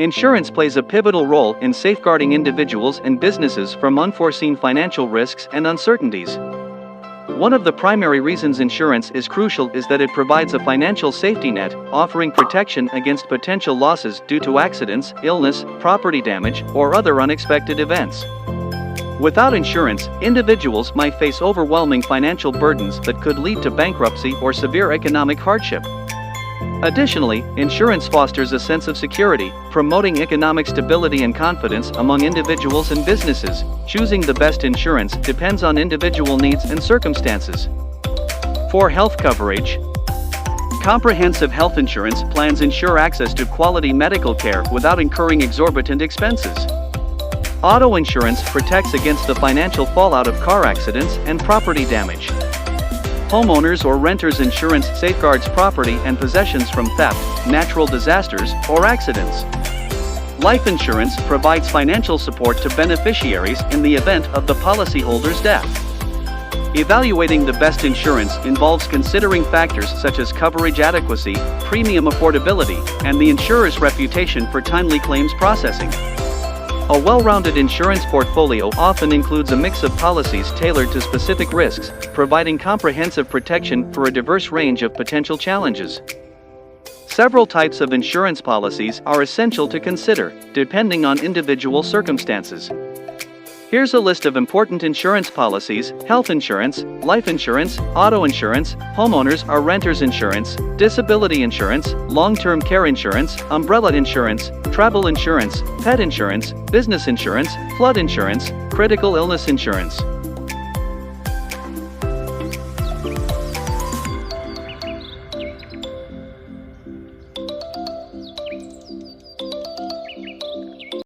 Insurance plays a pivotal role in safeguarding individuals and businesses from unforeseen financial risks and uncertainties. One of the primary reasons insurance is crucial is that it provides a financial safety net, offering protection against potential losses due to accidents, illness, property damage, or other unexpected events. Without insurance, individuals might face overwhelming financial burdens that could lead to bankruptcy or severe economic hardship. Additionally, insurance fosters a sense of security, promoting economic stability and confidence among individuals and businesses. Choosing the best insurance depends on individual needs and circumstances. For health coverage, comprehensive health insurance plans ensure access to quality medical care without incurring exorbitant expenses. Auto insurance protects against the financial fallout of car accidents and property damage. Homeowners or renters insurance safeguards property and possessions from theft, natural disasters, or accidents. Life insurance provides financial support to beneficiaries in the event of the policyholder's death. Evaluating the best insurance involves considering factors such as coverage adequacy, premium affordability, and the insurer's reputation for timely claims processing. A well-rounded insurance portfolio often includes a mix of policies tailored to specific risks, providing comprehensive protection for a diverse range of potential challenges. Several types of insurance policies are essential to consider, depending on individual circumstances. Here's a list of important insurance policies: health insurance, life insurance, auto insurance, homeowners or renters insurance, disability insurance, long-term care insurance, umbrella insurance, travel insurance, pet insurance, business insurance, flood insurance, critical illness insurance.